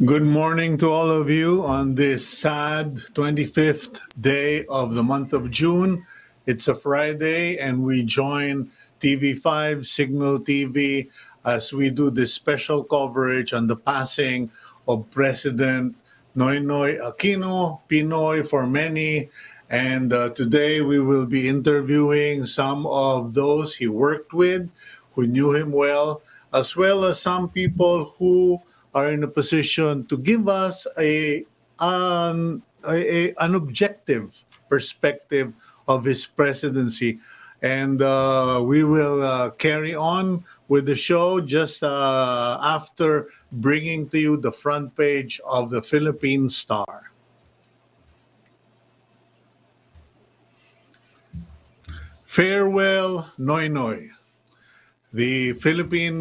Good morning to all of you on this sad 25th day of the month of June. It's a Friday, and we join TV5, Cignal TV, as we do this special coverage on the passing of President Noynoy Aquino, PNoy for many. And today we will be interviewing some of those he worked with, who knew him well as some people who are in a position to give us an objective perspective of his presidency. And we will carry on with the show just after bringing to you the front page of the Philippine Star. Farewell, Noynoy. The Filipino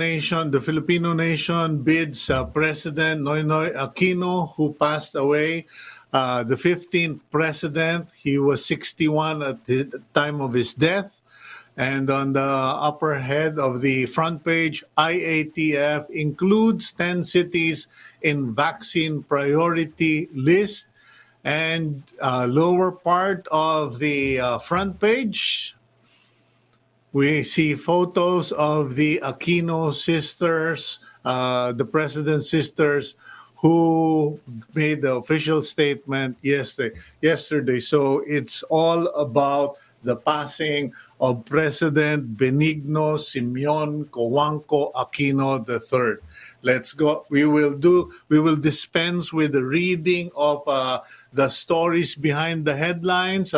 nation bids President Noynoy Aquino, who passed away, the 15th president. He was 61 at the time of his death. And on the upper head of the front page, IATF includes 10 cities in vaccine priority list. And lower part of the front page, we see photos of the Aquino sisters, the president's sisters, who made the official statement yesterday. So it's all about the passing of President Benigno Simeon Aquino III. Let's go. We will dispense with the reading of the stories behind the headlines,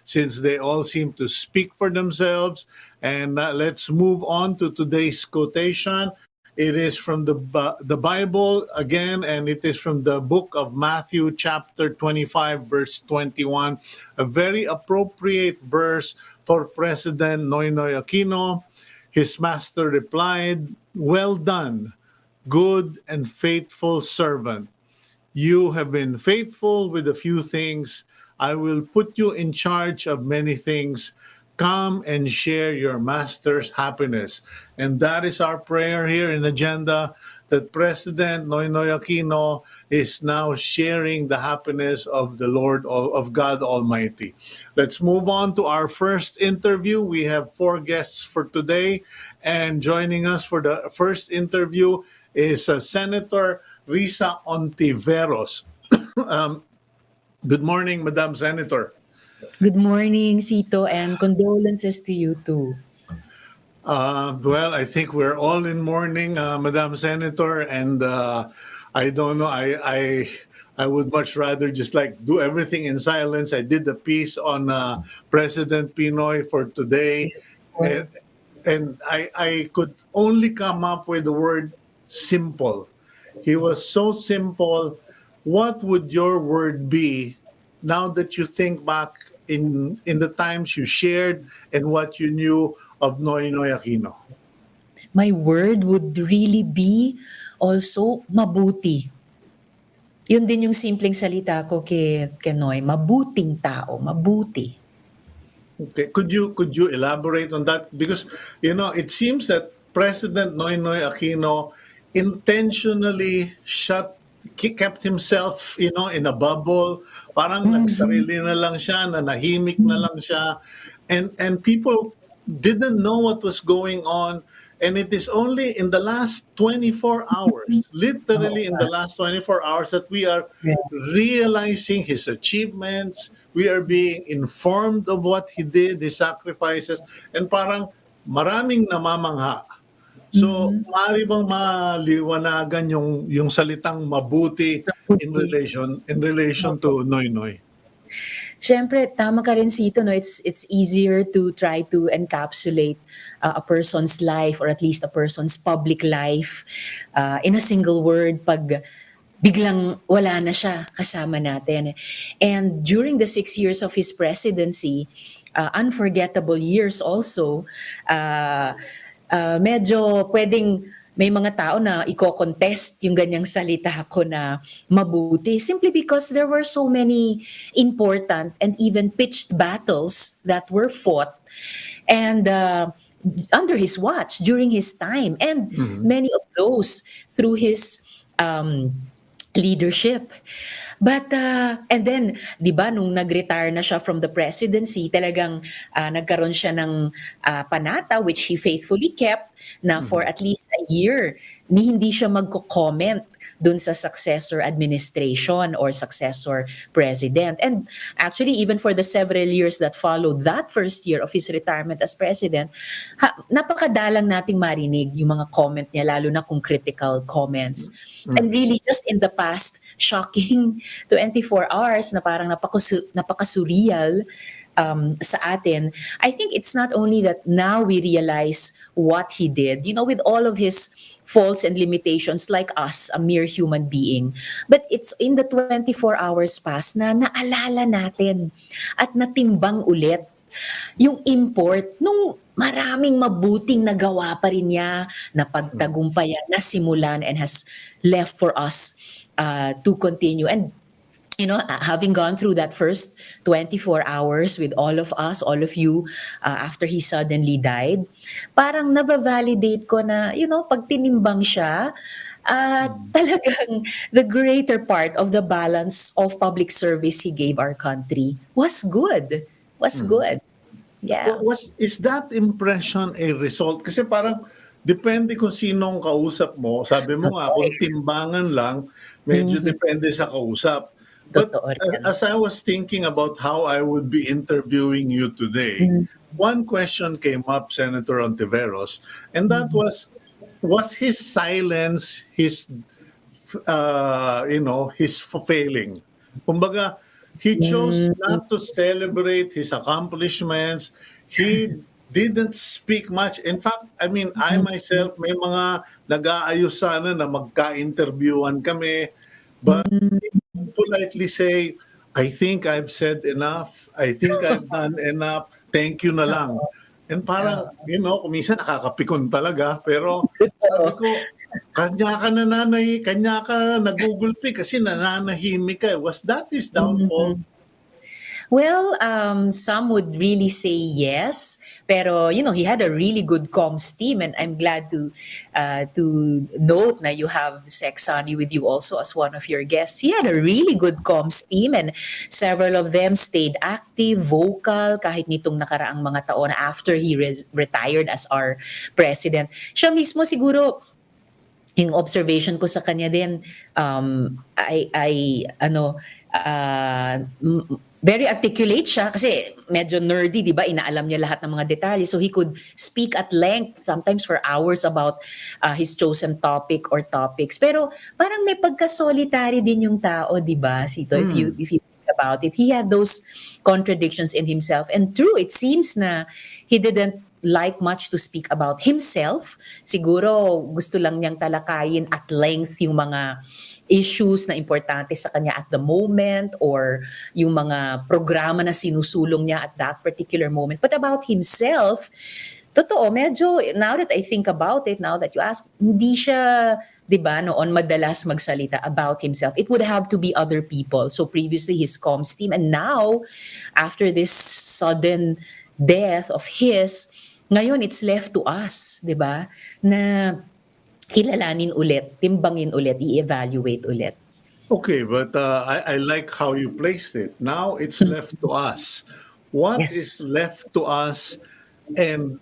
since they all seem to speak for themselves. And let's move on to today's quotation. It is from the Bible again, and it is from the book of Matthew, chapter 25, verse 21, a very appropriate verse for President Noynoy Aquino. His master replied, "Well done, good and faithful servant. You have been faithful with a few things. I will put you in charge of many things. Come and share your master's happiness." And that is our prayer here in Agenda, that President Noynoy Aquino is now sharing the happiness of the Lord, of God Almighty. Let's move on to our first interview. We have 4 guests for today, and joining us for the first interview is Senator Risa Hontiveros. Good morning, Madam Senator. Good morning, Cito, and condolences to you too. Well, I think we're all in mourning, Madam Senator, and I don't know. I would much rather just like do everything in silence. I did the piece on President PNoy for today, and I could only come up with the word simple. He was so simple. What would your word be now that you think back in the times you shared and what you knew of Noynoy Aquino? My word would really be also mabuti. Yun din yung simpleng salita ko kay Noy, mabuting tao, mabuti. Okay, could you elaborate on that? Because it seems that President Noynoy Aquino intentionally kept himself, in a bubble. Parang nagsarili na lang siya, nanahimik na lang siya, and people didn't know what was going on. And it is only in the last 24 hours, literally in the last 24 hours, that we are realizing his achievements. We are being informed of what he did, his sacrifices, and parang maraming namamangha. So, maaari bang maliwanagan yung salitang mabuti in relation to Noynoy? Siyempre, tama ka rin, Cito, no? It's easier to try to encapsulate a person's life, or at least a person's public life, in a single word pag biglang wala na siya kasama natin. And during the 6 years of his presidency, unforgettable years also, medyo pwedeng may mga tao na i-contest yung ganyang salita ko na mabuti, simply because there were so many important and even pitched battles that were fought and under his watch during his time, and many of those through his leadership. But, and then, di ba, nung nag-retire na siya from the presidency, talagang nagkaroon siya ng panata, which he faithfully kept, na for Mhm. at least a year, ni hindi siya magko-comment dun sa successor administration or successor president. And actually, even for the several years that followed that first year of his retirement as president, napakadalang nating marinig yung mga comment niya, lalo na kung critical comments. And Mhm. really, just in the past, shocking 24 hours na parang napaka-surreal sa atin, I think it's not only that now we realize what he did, with all of his faults and limitations like us, a mere human being, but it's in the 24 hours past na naalala natin at natimbang ulit yung import nung maraming mabuting nagawa pa rin niya, napagtagumpayan, nasimulan, and has left for us to continue. And having gone through that first 24 hours with all of us, all of you, after he suddenly died, parang nabavalidate ko na, pag tinimbang siya, Mhm. talagang the greater part of the balance of public service he gave our country was good. Was Mhm. good. Yeah. Is that impression a result? Kasi parang depende kung sinong kausap mo. Sabi mo nga, kung Okay. timbangan lang, medyo Mhm. depende sa kausap. But Totoo rin. as I was thinking about how I would be interviewing you today, Mhm. one question came up, Senator Hontiveros, and that Mhm. was his silence, his failing. Kumbaga, he chose Hmm. not to celebrate his accomplishments. He didn't speak much. In fact, I mean, I Mhm. myself, may mga nag-aayos sana na magka-interviewan kami, but Hmm. he would politely say, I think I've said enough. I think I've done enough. Thank you na lang. Oo, And parang, oo. kuminsan nakakapikon talaga. Pero sabi Totoo. ko, kanya ka nagugulpi kasi nananahimik ka, eh. Was that his downfall? Mhm. Well, some would really say yes, pero he had a really good comms team, and I'm glad to note na you have Sex Sunny with you also as one of your guests. He had a really good comms team, and several of them stayed active, vocal, kahit nitong nakaraang mga taon after he retired as our president. Siya mismo siguro, yung observation ko sa kanya din, very articulate siya kasi medyo nerdy, di ba? Inaalam niya lahat ng mga detalye. So he could speak at length, sometimes for hours, about his chosen topic or topics. Pero parang may pagka-solitary din yung tao, di ba, Sito? Hmm. If you think about it, he had those contradictions in himself. And true, it seems na he didn't like much to speak about himself. Siguro gusto lang niyang talakayin at length yung mga issues na importante sa kanya at the moment, or yung mga programa na sinusulong niya at that particular moment. But about himself, totoo, medyo, now that I think about it, now that you ask, hindi siya, di ba, noon madalas magsalita about himself. It would have to be other people. So previously his comms team, and now, after this sudden death of his, ngayon it's left to us, 'di ba? Na kilalanin ulit, timbangin ulit, i-evaluate ulit. Okay, but I like how you placed it. Now it's Hmm. left to us. What is Yes. left to us, and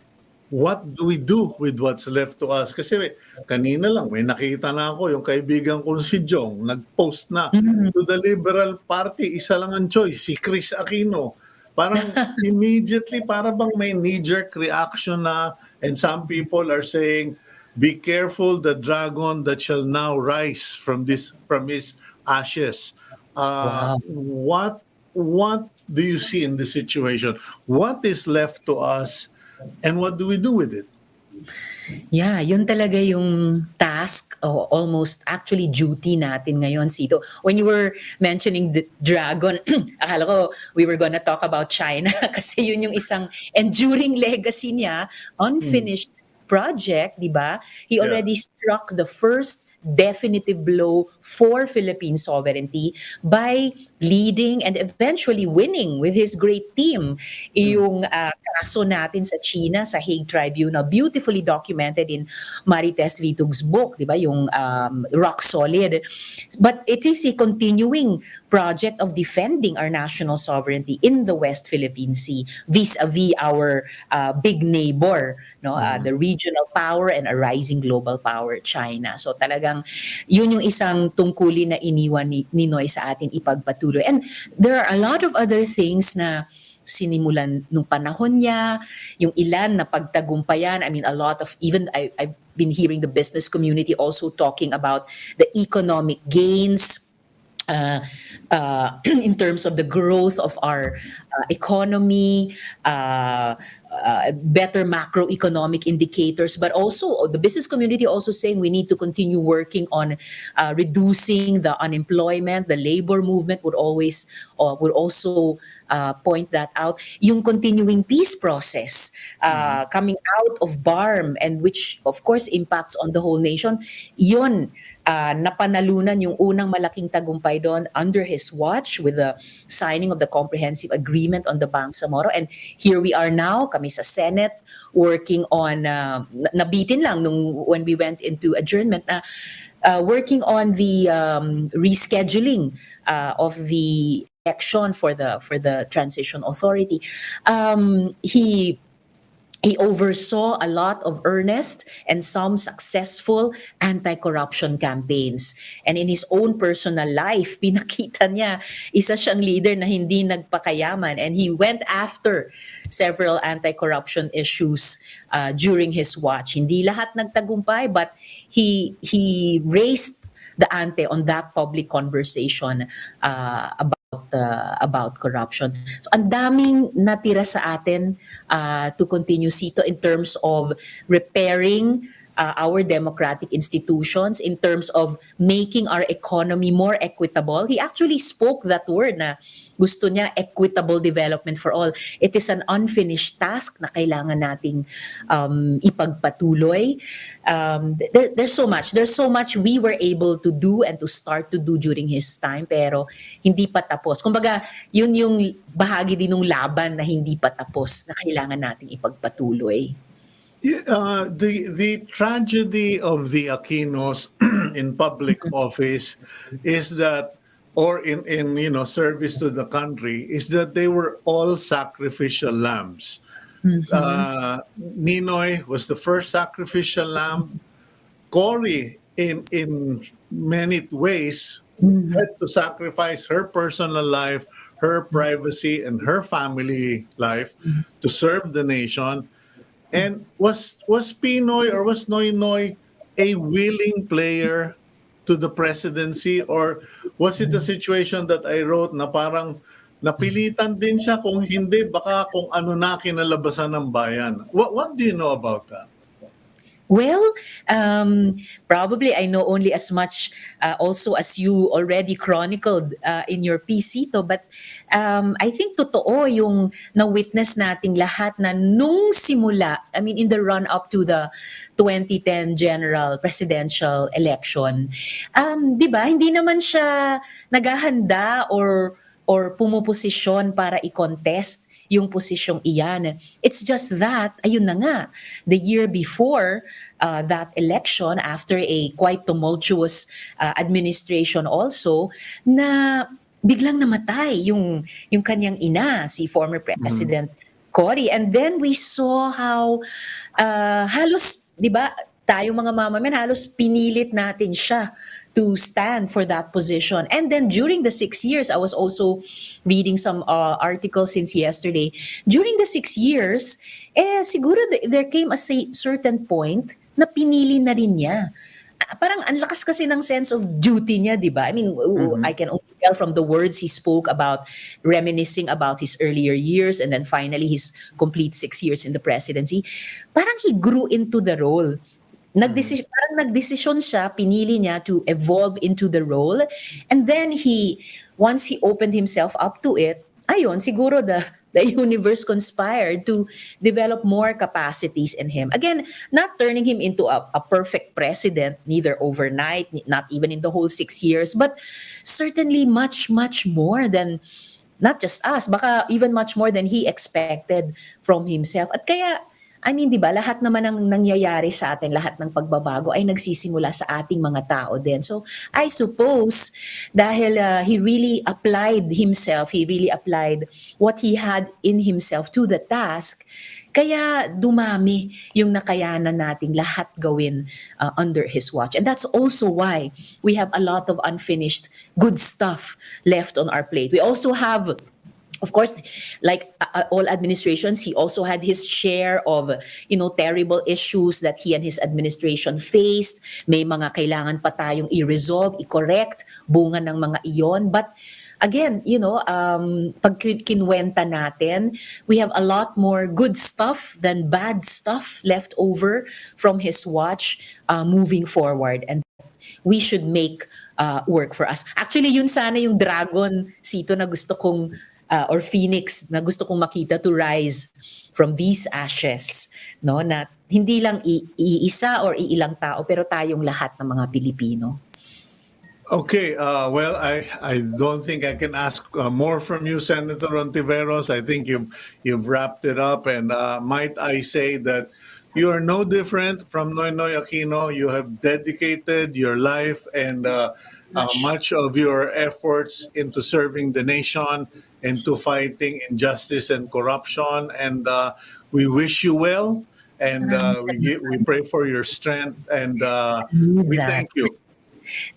what do we do with what's left to us? Kasi kanina lang may nakita na ako, yung kaibigan ko si Jong, nag-post na, Mhm. to the Liberal Party, isa lang ang choice, si Chris Aquino. Parang immediately, para bang may knee-jerk reaction na, and some people are saying, be careful the dragon that shall now rise from his ashes. Wow. What do you see in this situation? What is left to us, and what do we do with it? Yeah, yun talaga yung task o almost actually duty natin ngayon, Sito. When you were mentioning the dragon, akala ko we were gonna talk about China kasi yun yung isang enduring legacy niya, Mm, unfinished project, di ba? He yeah. already struck the first definitive blow for Philippine sovereignty by leading and eventually winning with his great team yung kaso natin sa China sa Hague Tribunal, beautifully documented in Marites Vitug's book, di ba, yung Rock Solid. But it is a continuing project of defending our national sovereignty in the West Philippine Sea vis-a-vis our big neighbor, no, the regional power and a rising global power, China. So talagang yun yung isang tungkulin na iniwan ni Noy sa atin ipagpatuloy. And there are a lot of other things na sinimulan nung panahon niya, yung ilan na pagtagumpayan. I mean, a lot of, even I've been hearing the business community also talking about the economic gains in terms of the growth of our economy, better macroeconomic indicators, but also the business community also saying we need to continue working on reducing the unemployment. The labor movement would also point that out. Yung continuing peace process coming out of BARM, and which of course impacts on the whole nation, yun napanalunan yung unang malaking tagumpay doon under his watch with the signing of the comprehensive agreement on the Bangsamoro. And here we are now, kami sa Senate, working on, nabitin lang when we went into adjournment, working on the rescheduling of the election for the transition authority. He oversaw a lot of earnest and some successful anti-corruption campaigns. And in his own personal life, pinakita niya, isa siyang leader na hindi nagpakayaman. And he went after several anti-corruption issues during his watch. Hindi lahat nagtagumpay, but he raised the ante on that public conversation about corruption. So ang daming natira sa atin to continue, Cito, in terms of repairing our democratic institutions, in terms of making our economy more equitable. He actually spoke that word na gusto niya equitable development for all. It is an unfinished task na kailangan nating ipagpatuloy. There's so much we were able to do and to start to do during his time, pero hindi pa tapos. Kumbaga, yun yung bahagi din ng laban na hindi pa tapos na kailangan nating ipagpatuloy. The tragedy of the Aquinos in public office is that, or in service to the country, is that they were all sacrificial lambs. Ninoy was the first sacrificial lamb. Cory, in many ways, had to sacrifice her personal life, her privacy, and her family life to serve the nation. And was PNoy or was Noynoy a willing player to the presidency, or was it the situation that I wrote na parang napilitan din siya, kung hindi baka kung ano na kinalabasan ng bayan? What do you know about that? Well, probably I know only as much also as you already chronicled in your piece, Cito, but I think totoo yung na-witness nating lahat na nung simula, I mean in the run-up to the 2010 general presidential election, di ba, hindi naman siya naghahanda or pumuposisyon para i-contest yung posisyong iyan. It's just that, ayun na nga, the year before that election, after a quite tumultuous administration also, na biglang namatay yung kanyang ina, si former President Cory. And then we saw how halos, di ba, tayong mga mamamayan, halos pinilit natin siya to stand for that position. And then during the 6 years, I was also reading some articles since yesterday. During the 6 years, siguro there came a certain point na pinili na rin niya. Parang ang lakas kasi ng sense of duty niya, di ba? I mean, I can only tell from the words he spoke about reminiscing about his earlier years and then finally his complete 6 years in the presidency. Parang he grew into the role. Parang nagdesisyon siya, pinili niya to evolve into the role, and then once he opened himself up to it, ayun, siguro the universe conspired to develop more capacities in him. Again, not turning him into a perfect president, neither overnight, not even in the whole 6 years, but certainly much, much more than not just us, baka even much more than he expected from himself. At kaya, I mean, di ba, lahat naman ng nangyayari sa atin, lahat ng pagbabago ay nagsisimula sa ating mga tao din. So, I suppose, dahil he really applied himself, he really applied what he had in himself to the task, kaya dumami yung nakayanan nating lahat gawin under his watch. And that's also why we have a lot of unfinished good stuff left on our plate. We also have, of course, like all administrations, he also had his share of, terrible issues that he and his administration faced. May mga kailangan pa tayong i-resolve, i-correct, bunga ng mga iyon. But again, pag kinwenta natin, we have a lot more good stuff than bad stuff left over from his watch moving forward. And we should make work for us. Actually, yun sana yung dragon, Sito, na gusto kong or phoenix na gusto kong makita to rise from these ashes, no? Na hindi lang iisa or iilang tao, pero tayong lahat ng mga Pilipino. Okay, well, I don't think I can ask more from you, Senator Hontiveros. I think you've wrapped it up, and might I say that you are no different from Noynoy Aquino. You have dedicated your life and much of your efforts into serving the nation, into fighting injustice and corruption, and we wish you well, and we pray for your strength, and we That. thank you.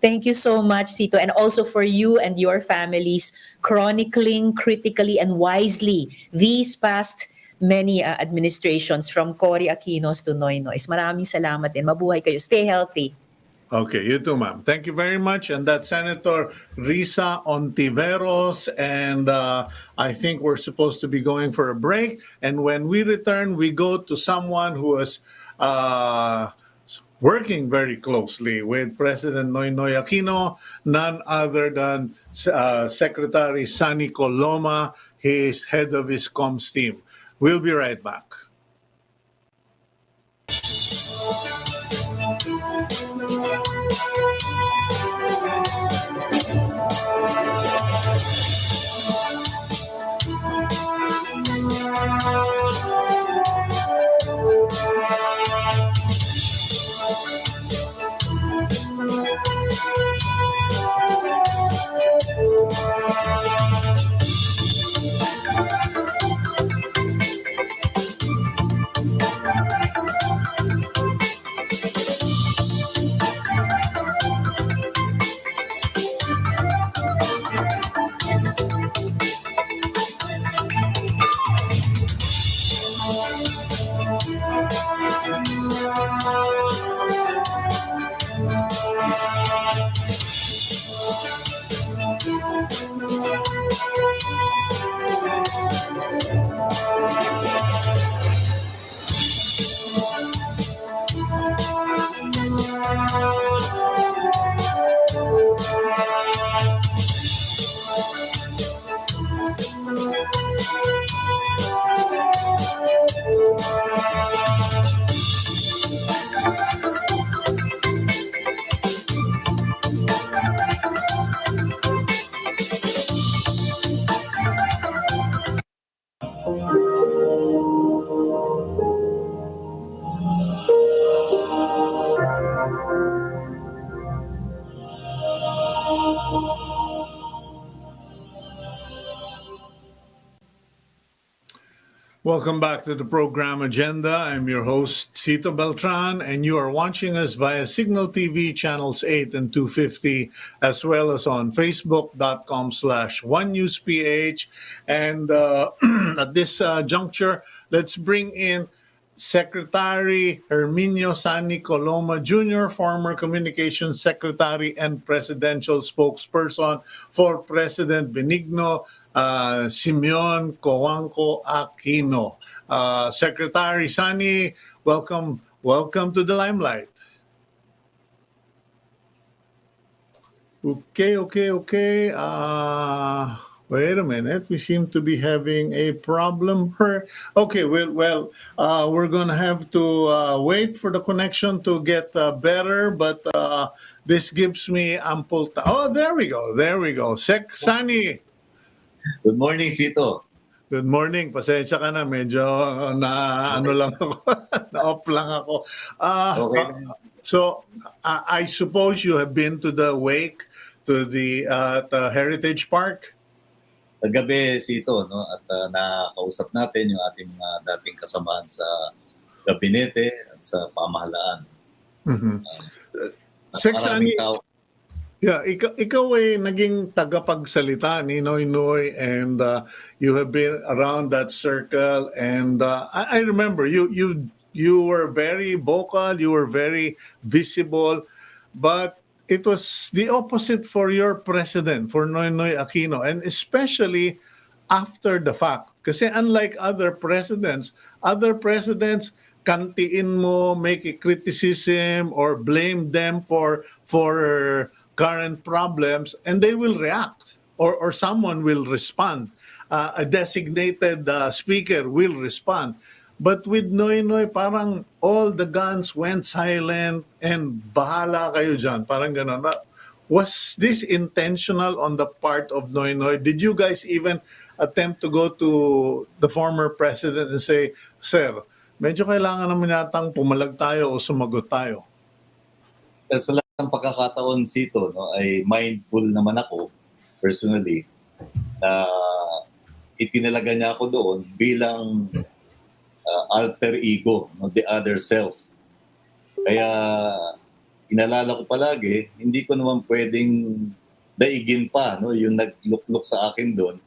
Thank you so much, Sito, and also for you and your families chronicling critically and wisely these past many administrations from Cory Aquinos to Noynoy. Maraming salamat din. Mabuhay kayo. Stay healthy. Okay, you too, ma'am. Thank you very much. And that's Senator Risa Hontiveros. And I think we're supposed to be going for a break. And when we return, we go to someone who is working very closely with President Noynoy Aquino, none other than Secretary Sonny Coloma. He is head of his comms team. We'll be right back. Welcome back to the program agenda. I'm your host, Cito Beltran, and you are watching us via Cignal TV channels 8 and 250, as well as on facebook.com/onenewsph. And at this juncture, let's bring in Secretary Benigno Coloma Jr., former Communications Secretary and Presidential Spokesperson for President Benigno Simeon Aquino. Secretary Sonny, welcome to the limelight. Okay. Wait a minute. We seem to be having a problem here. Okay, we're going to have to wait for the connection to get better, but this gives me ample time. Oh, there we go. There we go. Sunny, Good morning, Cito. good morning. Pasensya ka na. Medyo ano lang ako. Na-off lang ako. Okay naman. So, I suppose you have been to the wake to the Heritage Park? Kagabi, Cito, no? At nakausap natin yung ating mga dating kasamahan sa gabinete at sa pamahalaan. Sek Sunny, Maraming tao. yeah, ikaw ay naging tagapagsalita ni Noynoy and you have been around that circle and I remember you were very vocal, you were very visible, but it was the opposite for your president, for Noynoy Aquino, and especially after the fact. Kasi unlike other presidents kantiin mo, make a criticism or blame them for current problems, and they will react or someone will respond. A designated speaker will respond. But with Noynoy, parang all the guns went silent and bahala kayo dyan. Parang gano'n. Was this intentional on the part of Noynoy? Did you guys even attempt to go to the former president and say, Sir, medyo kailangan naman yatang pumalag tayo o sumagot tayo? Sa lahat ng pagkakataon, Cito, no, ay mindful naman ako, personally, na itinalaga niya ako doon bilang alter ego, no, the other self. Kaya inalala ko palagi, hindi ko naman pwedeng daigin pa, no, yung nagluklok sa akin doon.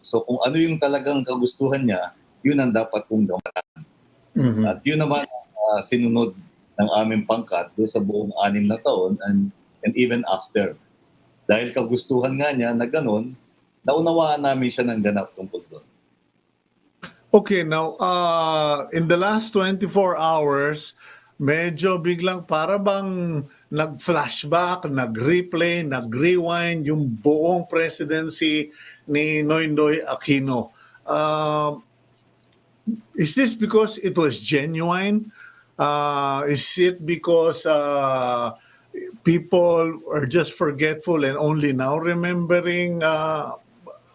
So kung ano yung talagang kagustuhan niya, yun ang dapat kong gawin. At yun naman sinunod ng aming pangkat doon sa buong 6 na taon and even after. Dahil kagustuhan nga niya na ganun, naunawaan namin siya ng ganap tungkol doon. Okay, now, in the last 24 hours, medyo biglang para bang nag-flashback, nag-replay, nag-rewind yung buong presidency ni Noynoy Aquino. Is this because it was genuine? Is it because people are just forgetful and only now remembering?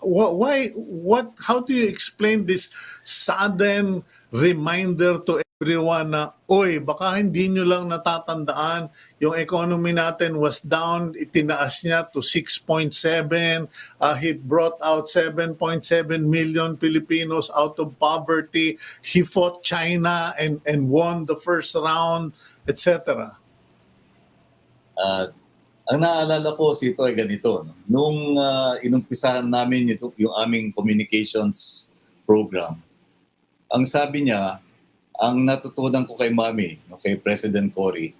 How do you explain this sudden reminder to everyone na, oy, baka hindi nyo lang natatandaan, yung economy natin was down, itinaas niya to 6.7, he brought out 7.7 million Filipinos out of poverty, he fought China and won the first round, etc. Ang naalala ko, Cito, ay ganito. No? Nung inumpisahan namin yung aming communications program, ang sabi niya, ang natutunan ko kay Mami, no, kay President Cory,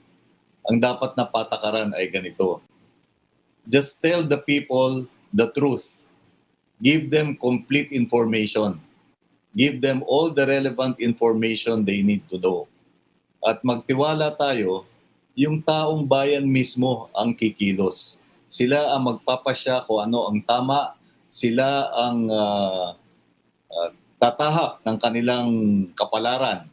ang dapat na patakaran ay ganito. Just tell the people the truth. Give them complete information. Give them all the relevant information they need to know. At magtiwala tayo, yung taong bayan mismo ang kikilos. Sila ang magpapasya kung ano ang tama, sila ang tatahak ng kanilang kapalaran.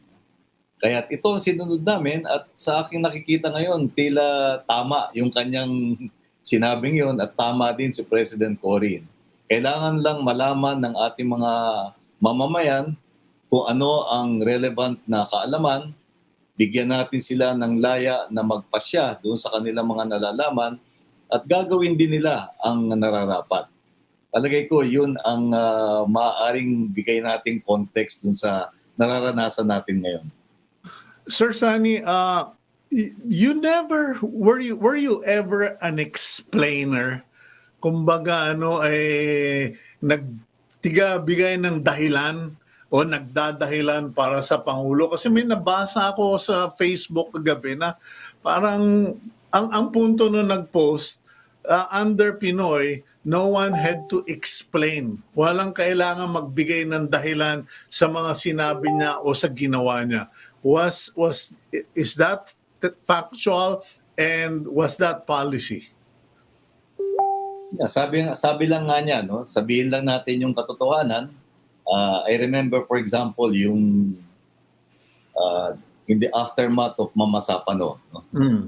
Kaya ito ang sinunod namin at sa aking nakikita ngayon, tila tama yung kanyang sinabing yon at tama din si President Cory. Kailangan lang malaman ng ating mga mamamayan kung ano ang relevant na kaalaman, bigyan natin sila ng laya na magpasya doon sa kanilang mga nalalaman at gagawin din nila ang nararapat. Palagay ko, yun ang maaaring bigay nating context doon sa nararanasan natin ngayon. Sir Sonny, you never were you ever an explainer? Kumbaga nagtiga-bigay ng dahilan o nagdadahilan para sa Pangulo? Kasi may nabasa ako sa Facebook kagabi na parang ang punto nung nag-post, under PNoy, no one had to explain. Walang kailangan magbigay ng dahilan sa mga sinabi niya o sa ginawa niya. Is that factual and was that policy? Sabi lang nga niya, no, sabihin lang natin yung katotohanan. I remember, for example, yung in the aftermath of Mamasapano, no?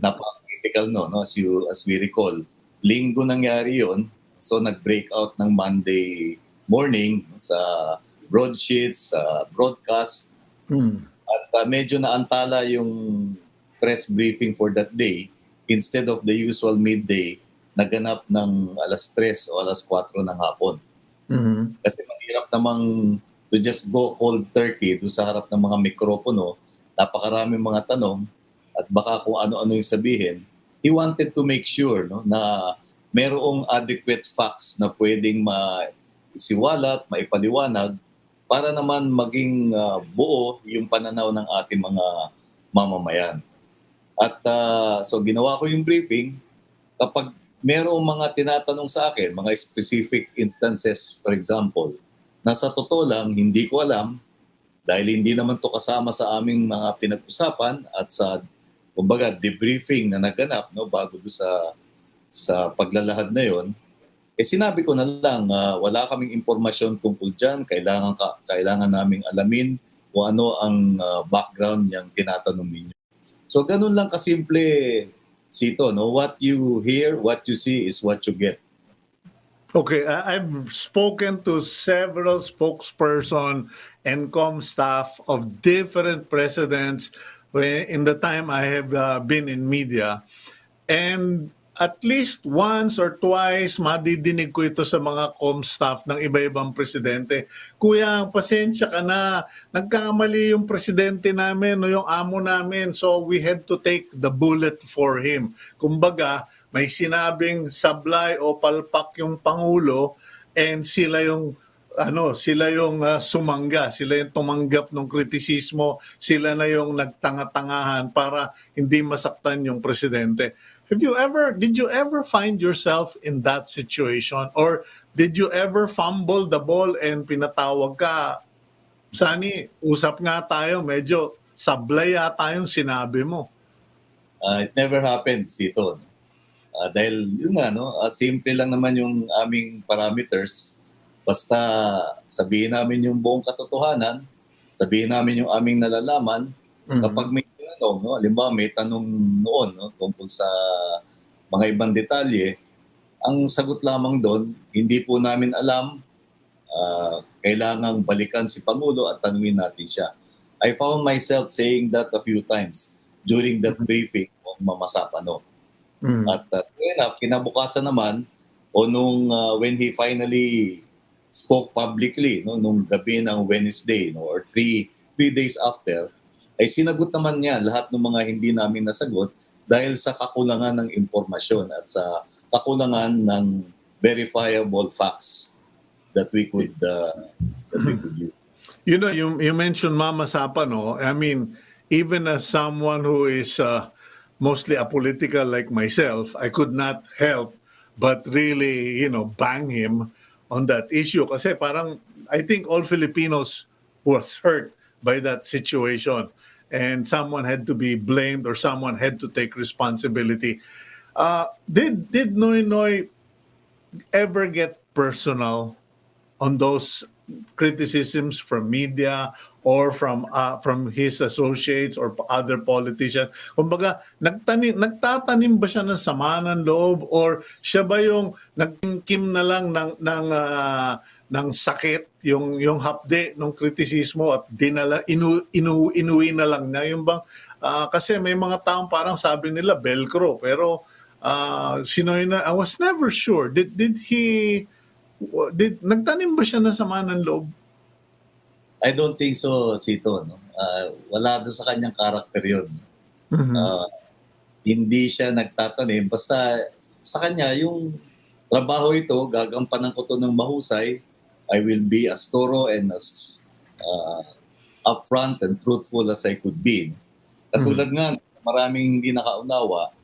Napaka-critical, no, as we recall. Linggo nangyari yon, so nag-break out ng Monday morning sa broadsheets, sa broadcast. At medyo naantala yung press briefing for that day. Instead of the usual midday, naganap ng alas 3 o alas 4 ng hapon. Kasi mahirap namang to just go cold turkey do sa harap ng mga mikropono, napakaraming mga tanong at baka kung ano-ano yung sabihin. He wanted to make sure, no, na merong adequate facts na pwedeng maisiwalat, maipaliwanag para naman maging buo yung pananaw ng ating mga mamamayan. At so ginawa ko yung briefing. Kapag merong mga tinatanong sa akin, mga specific instances, for example, na sa totoo lang, hindi ko alam, dahil hindi naman to kasama sa aming mga pinag-usapan at sa, kumbaga, debriefing na naganap, no, bago do sa paglalahad na yon, sinabi ko na lang, wala kaming impormasyon tungkol dyan, kailangan naming alamin kung ano ang background niyang tinatanong ninyo. So ganun lang kasimple, Cito, no? What you hear, what you see is what you get. Okay, I've spoken to several spokesperson and com staff of different presidents in the time I have been in media. And at least once or twice, madidinig ko ito sa mga com staff ng iba-ibang presidente. Kuya, pasensya ka na. Nagkamali yung presidente namin o yung amo namin. So we had to take the bullet for him. Kumbaga, may sinabing sablay o palpak yung Pangulo and sila yung sumangga, sila yung tumanggap ng kritisismo, sila na yung nagtanga-tangahan para hindi masaktan yung presidente. Did you ever find yourself in that situation? Or did you ever fumble the ball and pinatawag ka, Sonny, usap nga tayo, medyo sablay yata yung sinabi mo? It never happened, Cito. Dahil yun nga, no, simple lang naman yung aming parameters. Basta sabihin namin yung buong katotohanan, sabihin namin yung aming nalalaman. Kapag may tanong, no, halimbawa may tanong noon, no, tungkol sa mga ibang detalye, ang sagot lamang doon, hindi po namin alam, kailangang balikan si Pangulo at tanungin natin siya. I found myself saying that a few times during that briefing of Mamasapano. At enough, kinabukasan naman, o nung when he finally spoke publicly, no, nung gabi ng Wednesday, no, or three days after, ay sinagot naman niya lahat ng mga hindi namin nasagot dahil sa kakulangan ng impormasyon at sa kakulangan ng verifiable facts that we could use. You know, you mentioned Mama Sapano. I mean, even as someone who is mostly apolitical like myself, I could not help but really, bang him on that issue. Kasi parang, I think all Filipinos was hurt by that situation. And someone had to be blamed or someone had to take responsibility. Did Noynoy ever get personal on those criticisms from media or from his associates or other politicians? Kumbaga, nagtatanim ba siya ng sama ng loob or siya ba yung nagkim na lang ng sakit, yung hapde ng kritisismo at inuwi na lang na yung bang kasi may mga taong parang sabi nila Velcro pero Sinoy na I was never sure did nagtanim ba siya ng sama ng loob? I don't think so, Cito. No? Wala doon sa kanyang karakter yun. Hindi siya nagtatanim. Basta sa kanya, yung trabaho ito, gagampanan ko to ng mahusay. I will be as thorough and as upfront and truthful as I could be. Katulad nga, maraming hindi nakaunawa.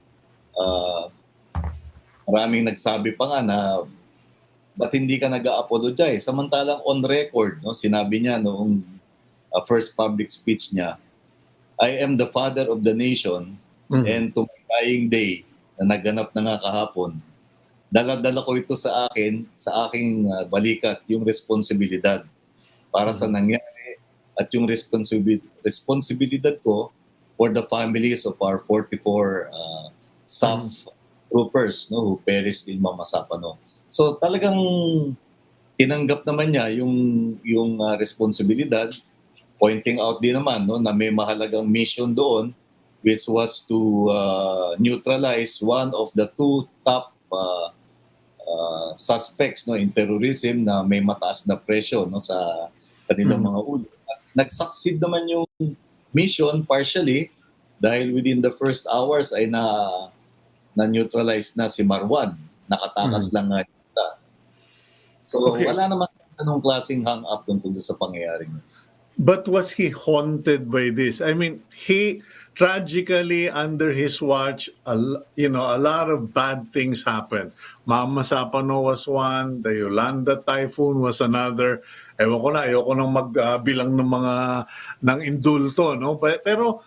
Maraming nagsabi pa nga na ba't hindi ka nag-a-apologize? Samantalang on record, no, sinabi niya noong first public speech niya, I am the father of the nation and to my dying day na naganap na nga kahapon, dala-dala ko ito sa aking balikat, yung responsibilidad para sa nangyari at yung responsibilidad ko for the families of our 44 SAF troopers, no, who perished in Mamasapano. So talagang tinanggap naman niya yung responsibilidad, pointing out din naman, no, na may mahalagang mission doon, which was to neutralize one of the two top suspects, no, in terrorism na may mataas na presyo, no, sa kanilang mga ulo. At nag-succeed naman yung mission partially dahil within the first hours ay na-neutralize na si Marwan. Nakatakas lang nga siya. So Okay. wala naman anong klaseng hang-up tungkol sa pangyayaring. But was he haunted by this? I mean, he tragically under his watch, a lot of bad things happened. Mama Sapano was one, the Yolanda typhoon was another. Ewan ko na, ayoko nang magbilang ng mga ng indulto, no? Pero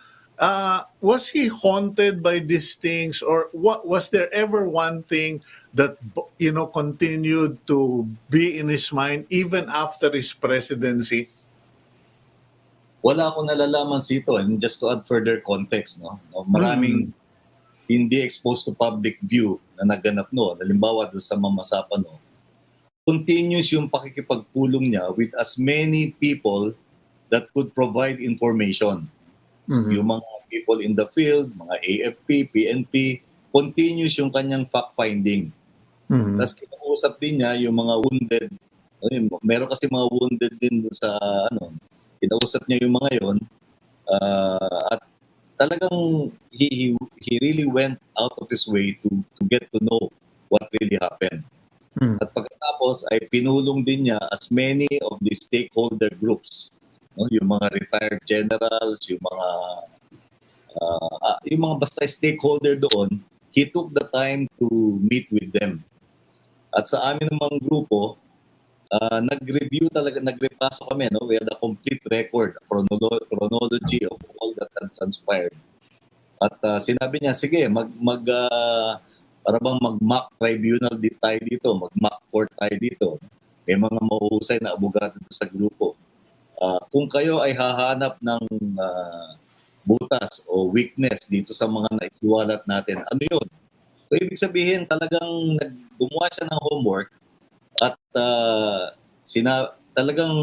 was he haunted by these things, or what was there ever one thing that continued to be in his mind even after his presidency? Wala akong nalalaman Sito, and just to add further context, no, maraming hindi exposed to public view na naganap no. Halimbawa doon sa Mamasapan, no, continuous yung pakikipagpulong niya with as many people that could provide information. Yung mga people in the field, mga AFP, PNP, continuous yung kanyang fact-finding. Tapos kinausap din niya yung mga wounded. Meron kasi mga wounded din sa kinausap niya yung mga yon, at talagang he really went out of his way to get to know what really happened. At pagkatapos ay pinulong din niya as many of the stakeholder groups, no, yung mga retired generals, yung mga basta stakeholder doon, he took the time to meet with them. At sa amin namang grupo, nag-review talaga, nagrepaso kami, no? We had a complete record, chronology of all that had transpired. At sinabi niya, sige, para bang mag-mock tribunal tayo dito, mag-mock court tayo dito. May mga mahuhusay na abogado dito sa grupo. Kung kayo ay hahanap ng butas o weakness dito sa mga naiwalat natin, ano yun? So ibig sabihin, talagang gumawa siya ng homework at talagang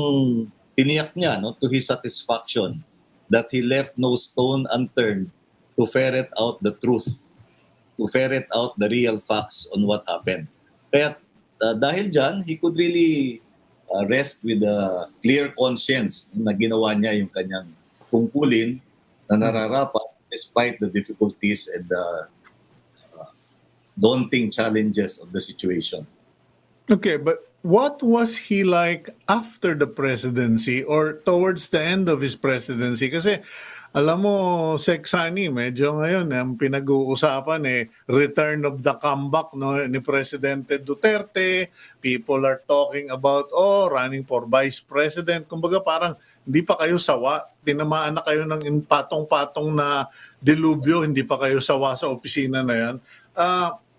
tiniyak niya, no, to his satisfaction that he left no stone unturned to ferret out the truth, to ferret out the real facts on what happened. Kaya dahil dyan, he could really rest with a clear conscience na ginawa niya yung kanyang tungkulin na nararapat despite the difficulties and the daunting challenges of the situation. Okay, but what was he like after the presidency or towards the end of his presidency? Kasi alam mo, Sec Sunny, medyo ngayon ang pinag-uusapan return of the comeback, no, ni Presidente Duterte. People are talking about running for vice president. Kumbaga parang hindi pa kayo sawa. Tinamaan na kayo ng patong-patong na dilubyo, hindi pa kayo sawa sa opisina na yan.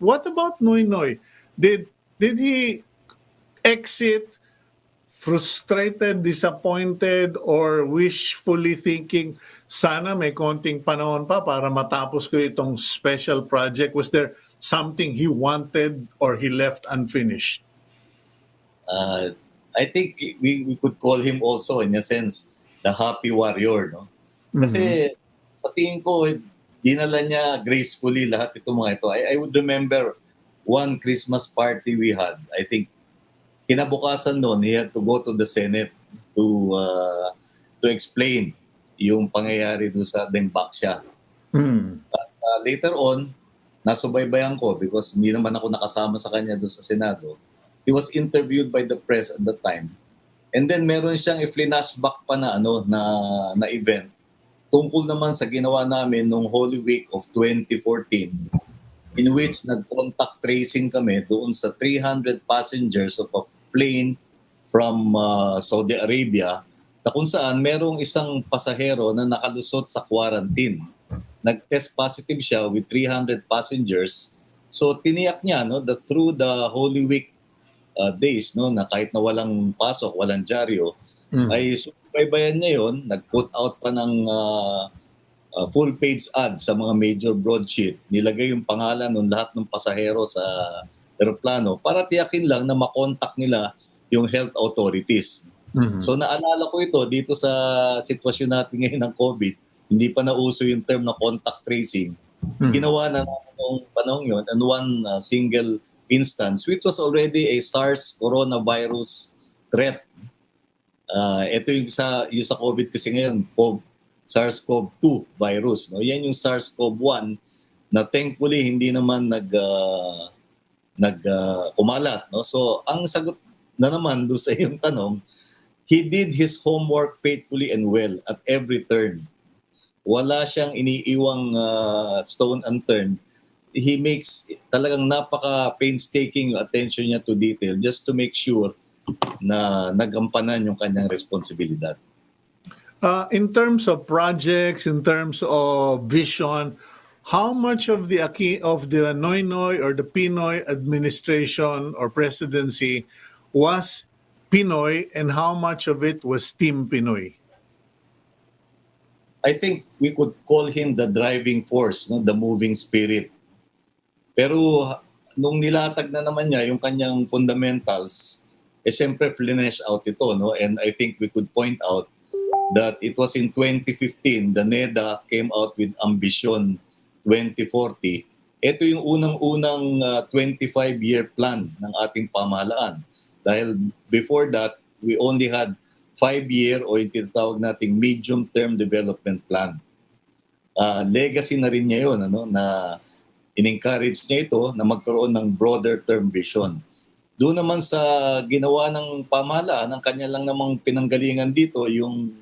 What about Noynoy? Did he exit frustrated, disappointed, or wishfully thinking, sana may konting panahon pa para matapos ko itong special project? Was there something he wanted or he left unfinished? I think we could call him also, in a sense, the happy warrior, no? Kasi sa tingin ko, dinala niya gracefully lahat itong mga ito. I would remember one Christmas party we had. I think kinabukasan noon, he had to go to the Senate to explain yung pangyayari doon sa Dembaksya. But later on, nasubaybayan ko because hindi naman ako nakasama sa kanya doon sa Senado. He was interviewed by the press at the time. And then meron siyang i-flashback pa na na event tungkol naman sa ginawa namin nung Holy Week of 2014, in which nag-contact tracing kami doon sa 300 passengers of a plane from Saudi Arabia na kung saan merong isang pasahero na nakalusot sa quarantine. Nag-test positive siya with 300 passengers So tiniyak niya no that through the Holy Week days no na kahit na walang pasok, walang dyaryo, ay subaybayan niya yon, nag-put out pa ng full page ad sa mga major broadsheet, nilagay yung pangalan ng lahat ng pasahero sa eroplano para tiyakin lang na makontak nila yung health authorities. So naalala ko ito dito sa sitwasyon natin ngayon ng COVID, hindi pa nauso yung term na contact tracing. Ginawa na noong panahon yun and one single instance which was already a SARS coronavirus threat. Ito yung sa COVID kasi ngayon, SARS-CoV-2 virus. No? Yan yung SARS-CoV-1 na thankfully hindi naman kumalat. No? So ang sagot na naman doon sa iyong tanong, he did his homework faithfully and well at every turn. Wala siyang iniiwang stone unturned. He makes talagang napaka-painstaking attention niya to detail just to make sure na nagampanan yung kanyang responsibilidad. In terms of projects, in terms of vision, how much of the Noynoy or the PNoy administration or presidency was PNoy and how much of it was Team PNoy? I think we could call him the driving force, no? The moving spirit. Pero nung nilatag na naman niya yung kanyang fundamentals, siyempre flinesh out ito. No? And I think we could point out that it was in 2015, the NEDA came out with Ambition 2040. Ito yung unang-unang 25-year plan ng ating pamahalaan. Dahil before that, we only had 5-year o yung tinatawag nating medium-term development plan. Legacy na rin niya yun, na in-encourage niya ito na magkaroon ng broader term vision. Doon naman sa ginawa ng pamahalaan, ang kanya lang namang pinanggalingan dito, yung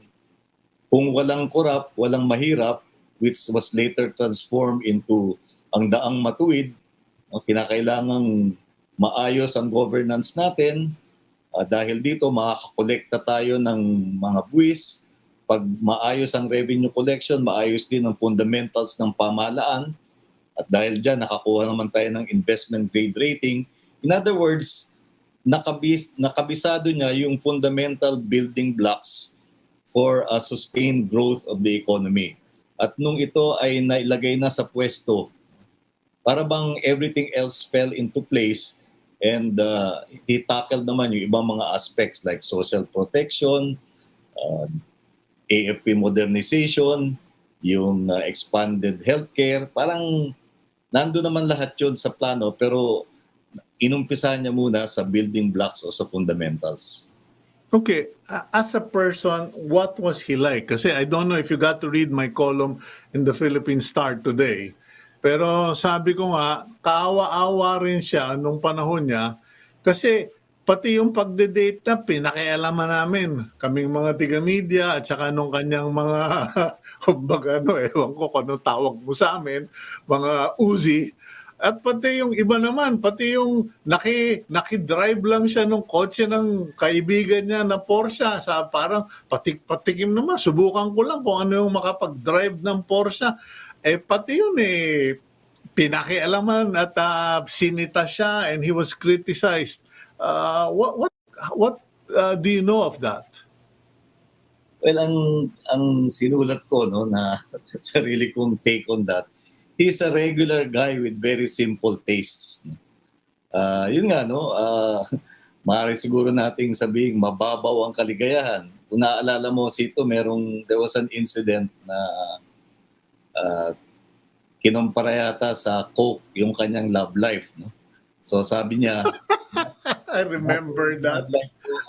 kung walang korap, walang mahirap, which was later transformed into ang daang matuwid, kinakailangang maayos ang governance natin. Dahil dito, makakakolekta tayo ng mga buwis. Pag maayos ang revenue collection, maayos din ang fundamentals ng pamahalaan. At dahil dyan, nakakuha naman tayo ng investment grade rating. In other words, nakabisado niya yung fundamental building blocks for a sustained growth of the economy. At nung ito ay nailagay na sa pwesto, para bang everything else fell into place. And he tackled naman yung ibang mga aspects like social protection, AFP modernization, yung expanded healthcare. Parang nando naman lahat yun sa plano pero inumpisahan niya muna sa building blocks o sa fundamentals. Okay, as a person, what was he like? Kasi I don't know if you got to read my column in the Philippine Star today. Pero sabi ko nga, kaawa-awa rin siya nung panahon niya kasi pati yung pagde-date na pinakialaman namin, kaming mga tiga-media at saka nung kanyang mga, kumbaga ewan ko kung anong tawag mo sa amin, mga Uzi. At pati yung iba naman, pati yung nakidrive lang siya nung kotse ng kaibigan niya na Porsche. Parang patikim naman, subukan ko lang kung ano yung makapag-drive ng Porsche. Pati yun pinakialaman at sinita siya and he was criticized. What do you know of that? Well, ang sinulat ko na sarili kong take on that, he's a regular guy with very simple tastes. Yun nga, maaari siguro nating sabihin mababaw ang kaligayahan. Kung naaalala mo, Cito, there was an incident na kinumpara yata sa Coke yung kanyang love life. No? So sabi niya, I remember that.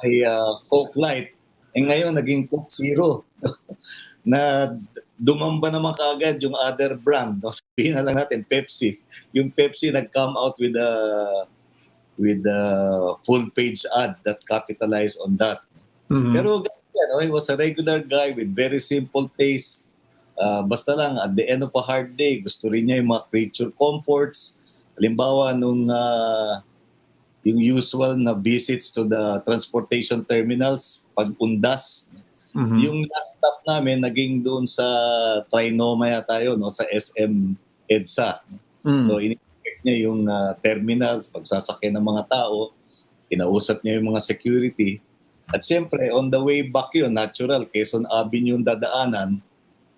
Ay Coke Light. Ngayon, naging Coke Zero. Na dumamba naman kaagad yung other brand. No? Sabihin na lang natin, Pepsi. Yung Pepsi nag-come out with a full-page ad that capitalized on that. Mm-hmm. Pero he was a regular guy with very simple taste. Basta lang, at the end of a hard day, gusto rin niya yung mga creature comforts. Halimbawa, yung usual na visits to the transportation terminals, pag-undas. Mm-hmm. Yung last stop namin, naging doon sa Trinoma tayo, sa SM EDSA. Mm-hmm. So, in-expect niya yung terminals, pagsasakyan ng mga tao, kinausap niya yung mga security. At siyempre, on the way back yun, natural, Quezon Avenue yung dadaanan,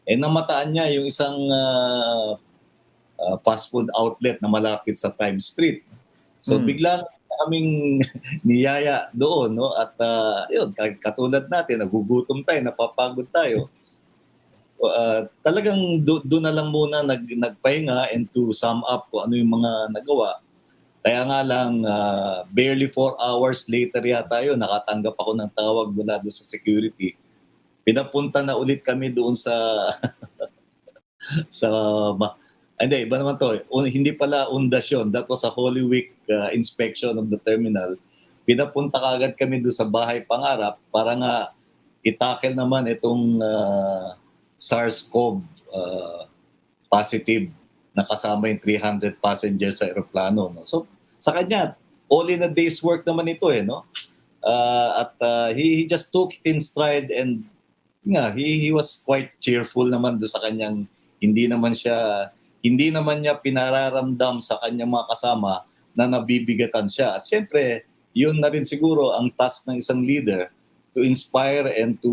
namataan niya yung isang fast food outlet na malapit sa Times Street. So biglang kaming niyaya doon, no? At yun, katulad natin, nagugutom tayo, napapagod tayo. Talagang doon na lang muna nagpahinga and to sum up kung ano yung mga nagawa. Kaya nga lang, barely 4 hours later yata yun, nakatanggap ako ng tawag mula doon sa security. Pinapunta na ulit kami doon sa sa hindi, iba naman to. Hindi pala undasyon. That was a Holy Week inspection of the terminal. Pinapunta kagad kami doon sa bahay pangarap para nga itakel naman itong SARS-CoV positive na kasama yung 300 passengers sa aeroplano. No? So sa kanya, all in a day's work naman ito no? He just took it in stride and he was quite cheerful naman doon sa kanyang hindi naman niya pinararamdam sa kanyang mga kasama na nabibigatan siya. At siyempre, yun na rin siguro ang task ng isang leader to inspire and to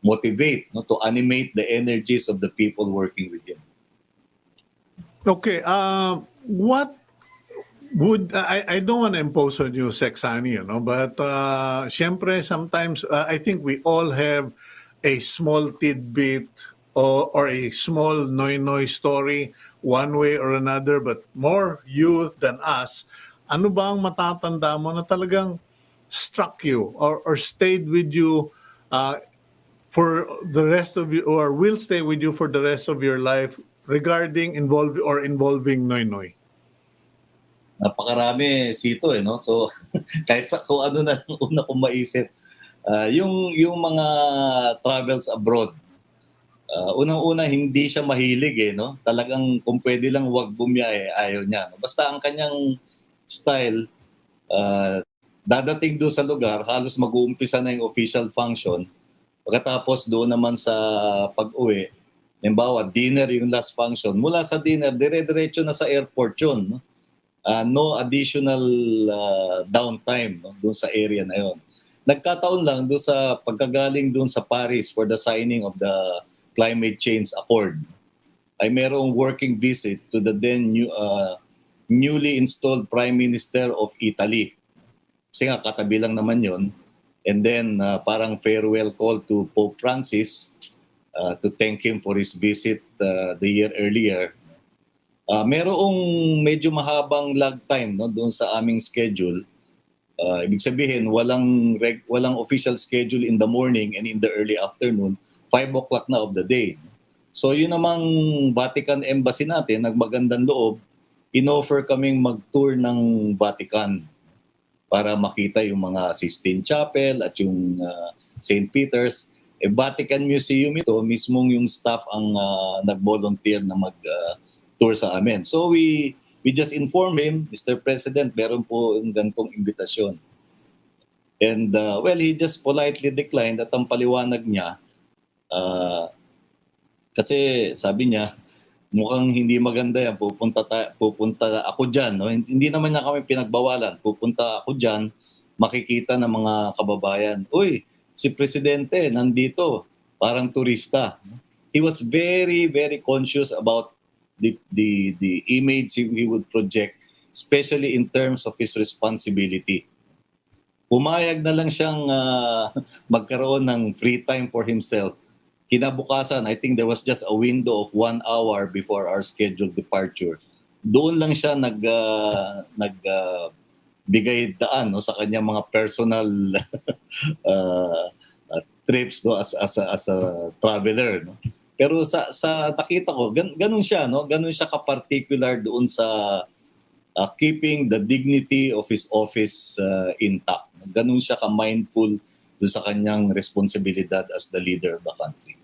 motivate, no, to animate the energies of the people working with him. Okay, what would I don't want to impose on you, Sexani, but syempre sometimes I think we all have a small tidbit or a small Noynoy story one way or another, but more you than us. Ano ba ang matatanda mo na talagang struck you or stayed with you for the rest of you, or will stay with you for the rest of your life regarding involving Noynoy? Napakarami, Cito, no? So, kahit sa kung ano na lang una kong maisip, yung mga travels abroad, unang-una hindi siya mahilig, no? Talagang kung pwede lang wag bumiyahe, ayaw niya. No? Basta ang kanyang style, dadating doon sa lugar, halos mag-uumpisa na yung official function. Pagkatapos doon naman sa pag-uwi, halimbawa, dinner yung last function. Mula sa dinner, dire-diretso na sa airport yun. No? No additional downtime, no? Doon sa area na yon. Nagkataon lang doon sa pagkagaling doon sa Paris for the signing of the Climate Change Accord, ay merong working visit to the then newly installed Prime Minister of Italy. Kasi nga katabi lang naman yon. And then parang farewell call to Pope Francis to thank him for his visit the year earlier. Merong medyo mahabang lag time, no, doon sa aming schedule. Ibig sabihin, walang official schedule in the morning and in the early afternoon, 5 o'clock na of the day. So yun namang Vatican Embassy natin, nagmagandang loob, inoffer kaming mag-tour ng Vatican para makita yung mga Sistine Chapel at yung St. Peter's. Vatican Museum ito, mismong yung staff ang nag-volunteer na mag-tour sa amin. So we just inform him, Mr. President, meron po yung gantong imbitasyon. And he just politely declined at ang paliwanag niya, kasi sabi niya, mukhang hindi maganda yan, pupunta ako dyan. No? Hindi naman niya kami pinagbawalan, pupunta ako dyan, makikita ng mga kababayan, uy, si Presidente nandito, parang turista. He was very, very conscious about the image he would project, especially in terms of his responsibility. Pumayag na lang siyang magkaroon ng free time for himself. Kinabukasan, I think there was just a window of 1 hour before our scheduled departure. Doon lang siya nagbigay daan, no, sa kanyang mga personal trips, no, as a traveler, no. Pero sa nakita ko, ganun siya, no? Ganun siya ka-particular doon sa keeping the dignity of his office intact. Ganun siya ka-mindful doon sa kanyang responsibilidad as the leader of the country.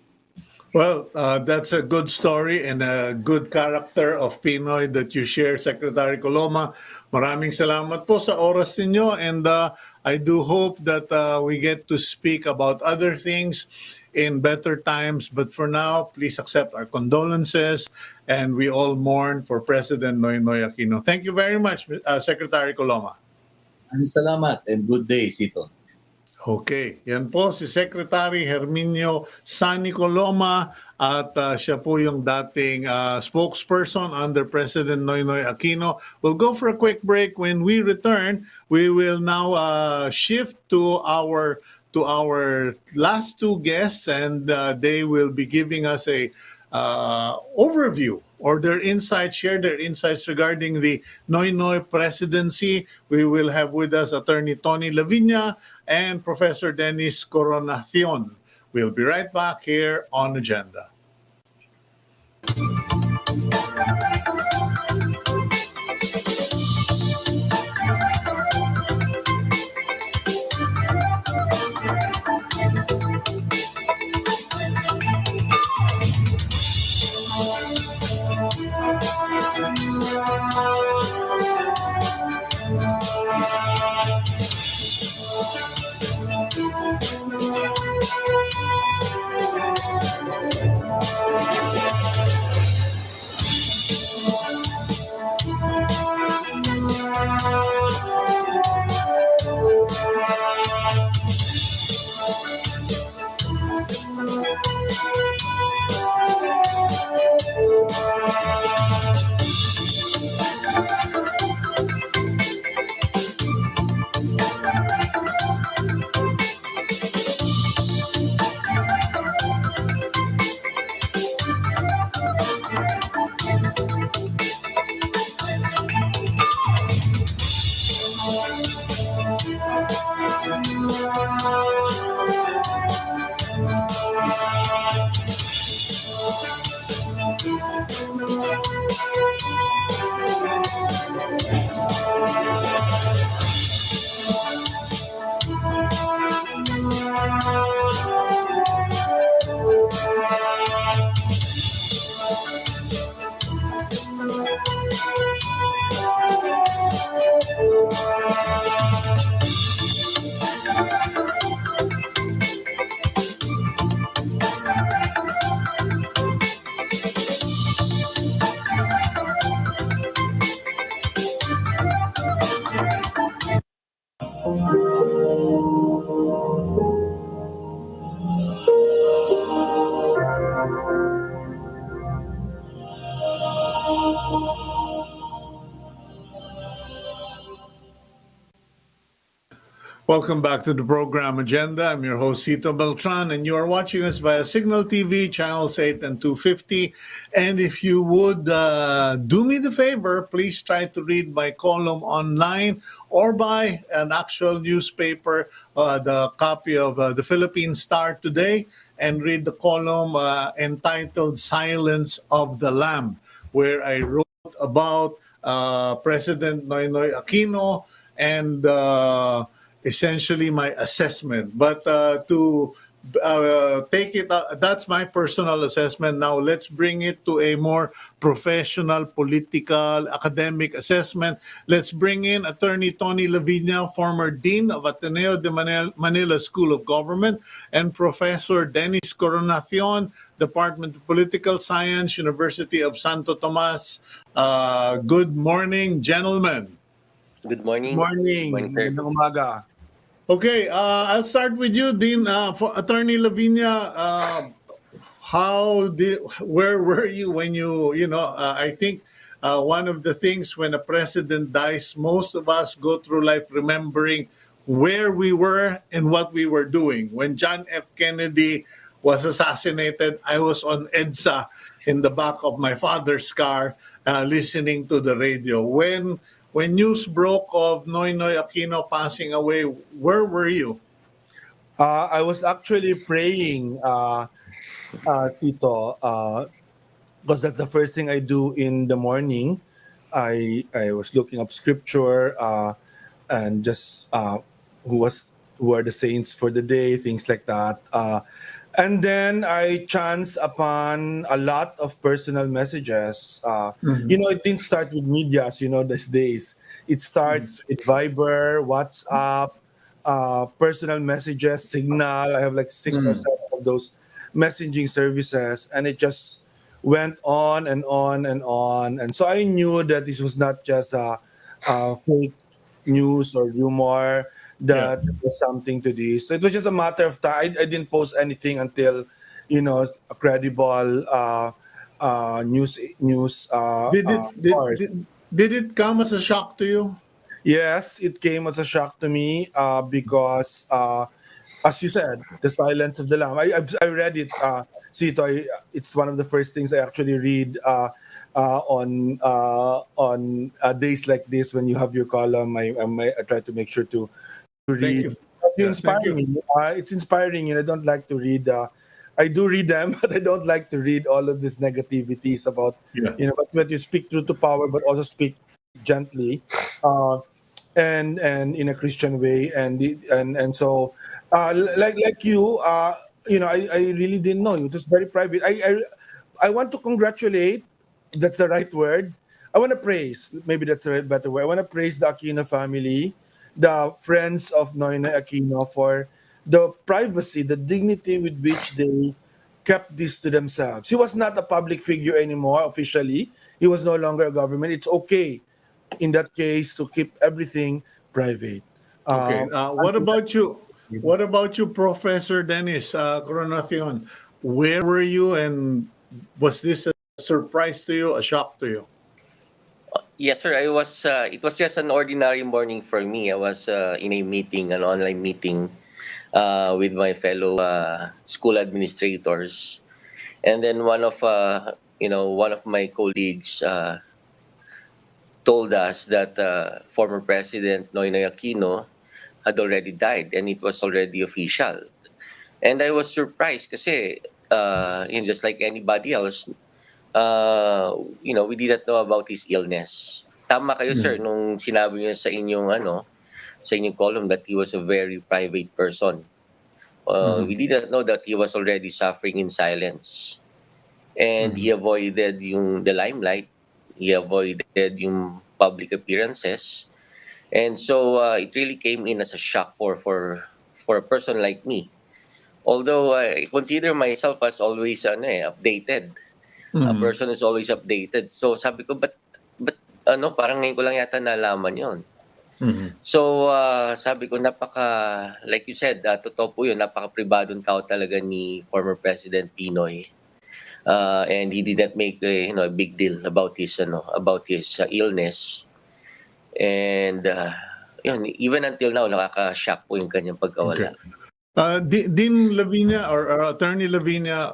Well, that's a good story and a good character of PNoy that you share, Secretary Coloma. Maraming salamat po sa oras ninyo, and I do hope that we get to speak about other things in better times. But for now, please accept our condolences, and we all mourn for President Noynoy Aquino. Thank you very much, Secretary Coloma. Maraming salamat and good day, Sito. Okay, yan po si Secretary Herminio Sonny Coloma at siya po yung dating spokesperson under President Noynoy Aquino. We'll go for a quick break. When we return, we will now shift to our last two guests, and they will be giving us a overview or share their insights regarding the Noynoy presidency. We will have with us Attorney Tony Lavinia and Professor Dennis Coronacion. We'll be right back here on Agenda. Welcome back to the program Agenda. I'm your host, Cito Beltran, and you are watching us via Cignal TV, channels 8 and 250. And if you would do me the favor, please try to read my column online or buy an actual newspaper, the copy of the Philippine Star today, and read the column entitled Silence of the Lamb, where I wrote about President Noynoy Aquino and essentially my assessment. But to take it, that's my personal assessment. Now let's bring it to a more professional, political, academic assessment. Let's bring in Attorney Tony Lavinia, former Dean of Ateneo de Manila School of Government, and Professor Dennis Coronacion, Department of Political Science, University of Santo Tomas. Good morning, gentlemen. Good morning. Morning. Morning, sir. Magandang umaga. Okay, I'll start with you, Dean. For Attorney Lavinia, where were you when I think one of the things when a president dies, most of us go through life remembering where we were and what we were doing. When John F. Kennedy was assassinated, I was on EDSA in the back of my father's car listening to the radio. When news broke of Noynoy Aquino passing away, where were you? I was actually praying, Sito, because that's the first thing I do in the morning. I was looking up scripture and just who are the saints for the day, things like that. And then I chance upon a lot of personal messages. It didn't start with media, as you know, these days. It starts with Viber, WhatsApp, personal messages, Cignal. I have like six or Mm. seven of those messaging services, and it just went on and on and on. And so I knew that this was not just a fake news or rumor, Yeah. that there was something to this. So it was just a matter of time. I didn't post anything until, a credible news Did it did, source. did did it come as a shock to you? Yes, it came as a shock to me because, as you said, the silence of the lamb. I read it. Sito, it's one of the first things I actually read on days like this when you have your column. I try to make sure to Thank read. you. You Yeah, thank inspire you. me. It's inspiring, and I don't like to read. I do read them, but I don't like to read all of these negativities about, Yeah. But you speak truth to power, but also speak gently, uh, and in a Christian way, and so, like you, I really didn't know you. It was very private. I want to congratulate. That's the right word. I want to praise. Maybe that's a better way. I want to praise the Aquino family, the friends of Noynoy Aquino, for the privacy, the dignity with which they kept this to themselves. He was not a public figure anymore officially. He was no longer a government. It's okay in that case to keep everything private. Okay. Um, What about you? What about you, Professor Dennis Coronacion? Where were you, and was this a surprise to you, a shock to you? Yes, sir. I was. It was just an ordinary morning for me. I was in a meeting, an online meeting, with my fellow school administrators, and then one of my colleagues told us that former President Noynoy Aquino had already died, and it was already official. And I was surprised kasi, just like anybody else, we didn't know about his illness. Tama kayo, sir, Mm. nung sinabi niyo sa inyong column that he was a very private person. We Mhm. didn't know that he was already suffering in silence. And he Mhm. avoided the limelight. He avoided yung public appearances. And so it really came in as a shock for a person like me. Although I consider myself as always updated. A Mhm. person is always updated. So sabi ko, but parang ngayon ko lang yata nalaman yon. Mhm. So sabi ko, like you said, totoo po yun, napaka-pribadong tao talaga ni former President PNoy. And he didn't make a big deal about his illness. And even until now, nakaka-shock po yung kanyang Okay. pagkawala. Dean Lavinia or Attorney Lavinia,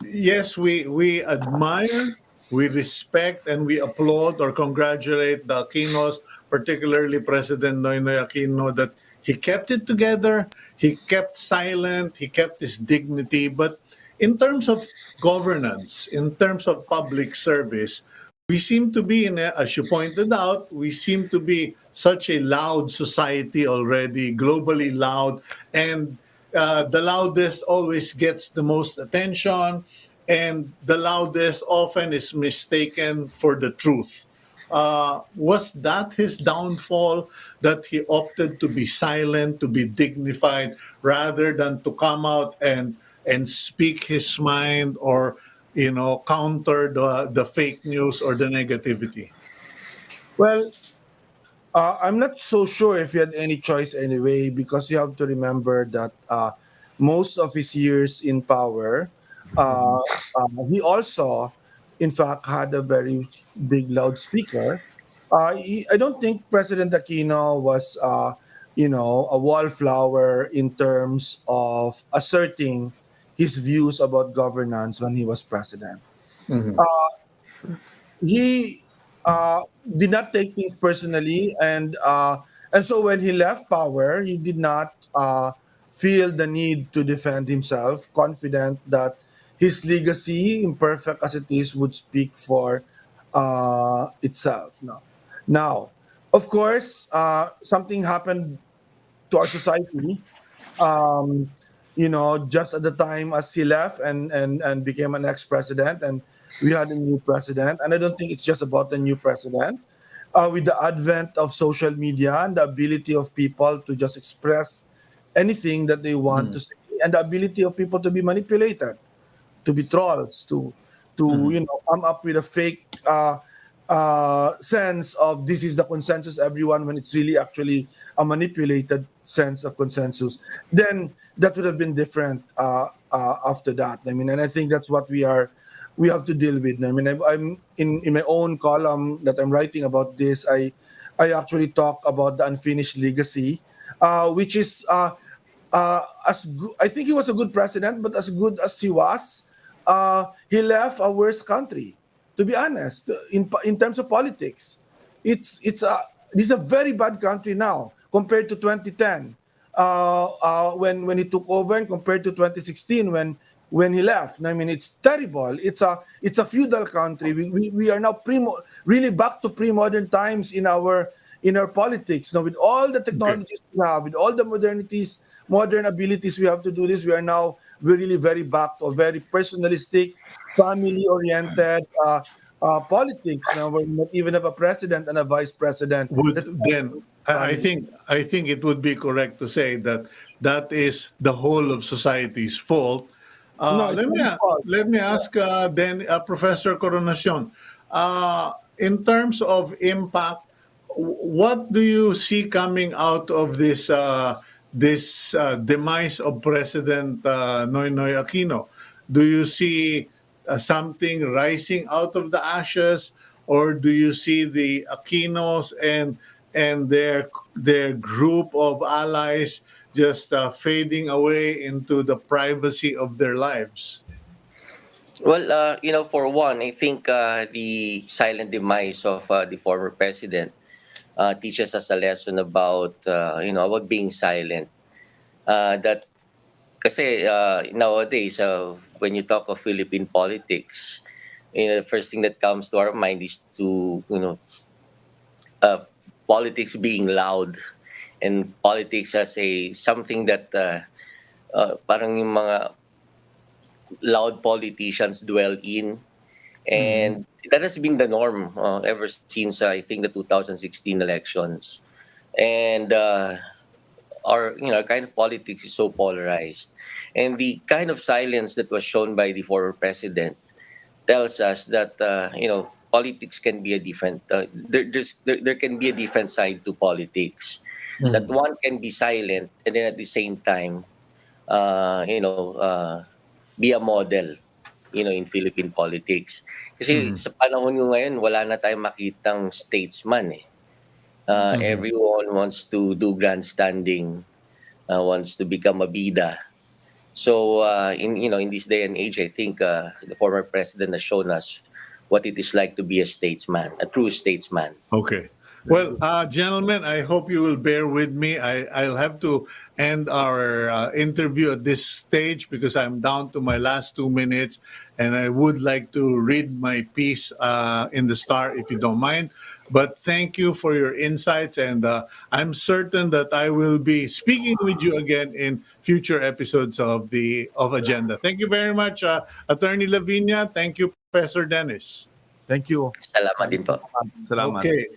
yes, we admire, we respect, and we applaud or congratulate the Aquinos, particularly President Noynoy Aquino, that he kept it together, he kept silent, he kept his dignity. But in terms of governance, in terms of public service, we seem to be as you pointed out, we seem to be such a loud society already, globally loud, and the loudest always gets the most attention, and the loudest often is mistaken for the truth. Was that his downfall, that he opted to be silent, to be dignified, rather than to come out and speak his mind, or counter the fake news or the negativity? well, I'm not so sure if he had any choice anyway, because you have to remember that most of his years in power, uh, he also, in fact, had a very big loudspeaker. I don't think President Aquino was, a wallflower in terms of asserting his views about governance when he was president. Mhm. Uh, he did not take things personally, and so when he left power, he did not feel the need to defend himself, confident that his legacy, imperfect as it is, would speak for itself. Now, of course, something happened to our society. Um, just at the time as he left and became an ex-president, and we had a new president. And I don't think it's just about the new president. With the advent of social media and the ability of people to just express anything that they want to say, and the ability of people to be manipulated, to be trolls, to come up with a fake sense of this is the consensus, everyone, when it's really actually a manipulated sense of consensus, then that would have been different after that. I mean, and I think that's what we have to deal with. I mean, I'm in my own column that I'm writing about this. I actually talk about the unfinished legacy, which is as good. I think he was a good president, but as good as he was, he left a worse country. To be honest, in terms of politics, it's a very bad country now compared to 2010 when he took over, and compared to 2016 when he left. I mean, it's terrible. It's a feudal country. We are now really back to pre-modern times in our politics. Now, with all the technologies we have, with all the modern abilities we have to do this, we're really very back to a very personalistic, family-oriented politics. Now we not even have a president and a vice president. Then I think it would be correct to say that that is the whole of society's fault. No, it's Let me not his fault. let me ask then Professor Coronacion, in terms of impact, what do you see coming out of this demise of President Noynoy Aquino? Do you see something rising out of the ashes, or do you see the Aquinos and their group of allies just fading away into the privacy of their lives? Well, for one, I think the silent demise of the former president teaches us a lesson about, about being silent. That kasi nowadays, when you talk of Philippine politics, the first thing that comes to our mind is uh, politics being loud, and politics as something that parang yung mga loud politicians dwell in, and that has been the norm ever since I think the 2016 elections, and our kind of politics is so polarized, and the kind of silence that was shown by the former president tells us that politics can be a different there can be a different side to politics, that one can be silent and then at the same time be a model in Philippine politics, kasi sa panahon yung ngayon wala na tayong makitang statesman eh. Everyone wants to do grandstanding, wants to become a bida. So in this day and age, I think the former president has shown us what it is like to be a statesman, a true statesman. Okay. Well, gentlemen, I hope you will bear with me. I'll have to end our interview at this stage because I'm down to my last 2 minutes, and I would like to read my piece in the Star, if you don't mind. But thank you for your insights, and I'm certain that I will be speaking with you again in future episodes of Agenda. Thank you very much, Attorney Lavinia. Thank you, Professor Dennis. Thank you. Salamat din po. Salamat. Okay.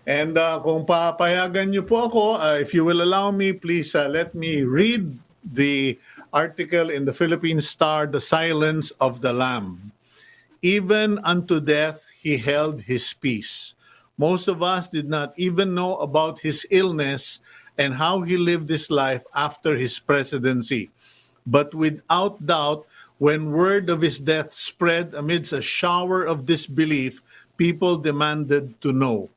And kung papayagan niyo po ako, if you will allow me, please let me read the article in the Philippine Star, The Silence of the Lamb. Even unto death he held his peace. Most of us did not even know about his illness and how he lived his life after his presidency. But without doubt, when word of his death spread amidst a shower of disbelief, people demanded to know.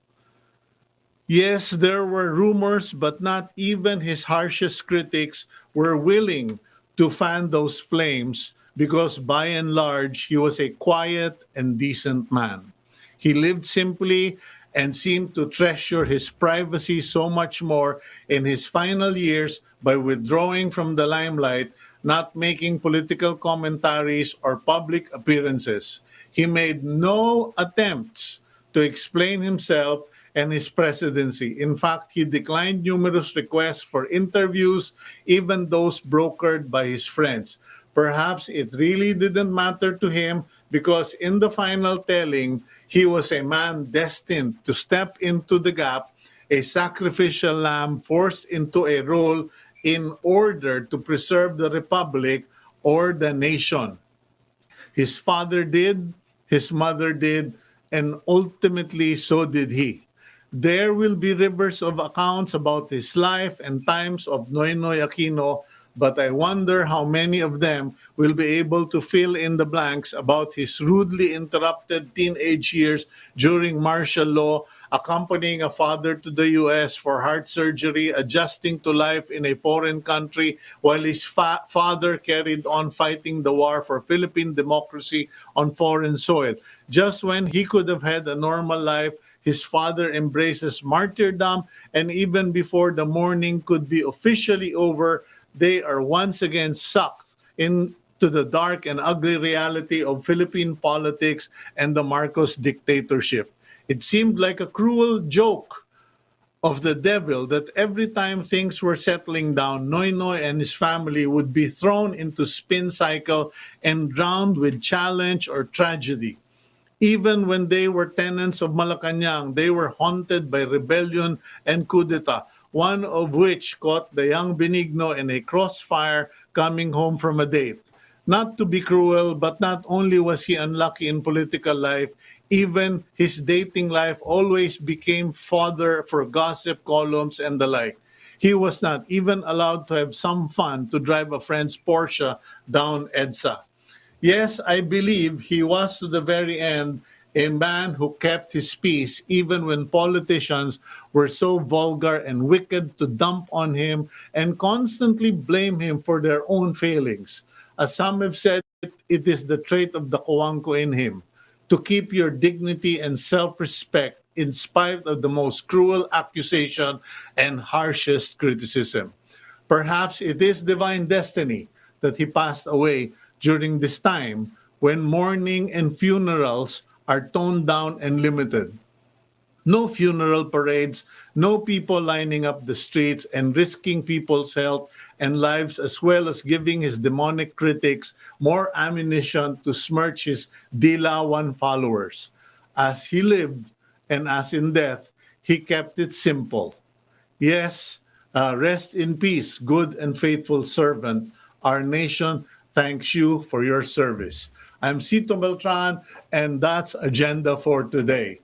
Yes, there were rumors, but not even his harshest critics were willing to fan those flames because by and large, he was a quiet and decent man. He lived simply and seemed to treasure his privacy so much more in his final years by withdrawing from the limelight, not making political commentaries or public appearances. He made no attempts to explain himself and his presidency. In fact, he declined numerous requests for interviews, even those brokered by his friends. Perhaps it really didn't matter to him because in the final telling, he was a man destined to step into the gap, a sacrificial lamb forced into a role in order to preserve the republic or the nation. His father did, his mother did, and ultimately so did he. There will be rivers of accounts about his life and times of Noynoy Aquino, but I wonder how many of them will be able to fill in the blanks about his rudely interrupted teenage years during martial law, accompanying a father to the U.S. for heart surgery, adjusting to life in a foreign country, while his father carried on fighting the war for Philippine democracy on foreign soil. Just when he could have had a normal life, his father embraces martyrdom, and even before the mourning could be officially over, they are once again sucked into the dark and ugly reality of Philippine politics and the Marcos dictatorship. It seemed like a cruel joke of the devil that every time things were settling down, Noynoy and his family would be thrown into spin cycle and drowned with challenge or tragedy. Even when they were tenants of Malacanang, they were haunted by rebellion and coup d'etat, one of which caught the young Benigno in a crossfire coming home from a date. Not to be cruel, but not only was he unlucky in political life, even his dating life always became fodder for gossip columns and the like. He was not even allowed to have some fun to drive a friend's Porsche down EDSA. Yes, I believe he was to the very end a man who kept his peace even when politicians were so vulgar and wicked to dump on him and constantly blame him for their own failings. As some have said, it is the trait of the Coangco in him, to keep your dignity and self-respect in spite of the most cruel accusation and harshest criticism. Perhaps it is divine destiny that he passed away during this time when mourning and funerals are toned down and limited. No funeral parades, no people lining up the streets and risking people's health and lives, as well as giving his demonic critics more ammunition to smirch his Dilawan followers. As he lived and as in death, he kept it simple. Yes, rest in peace, good and faithful servant. Our nation thanks you for your service. I'm Cito Beltran, and that's Agenda for Today.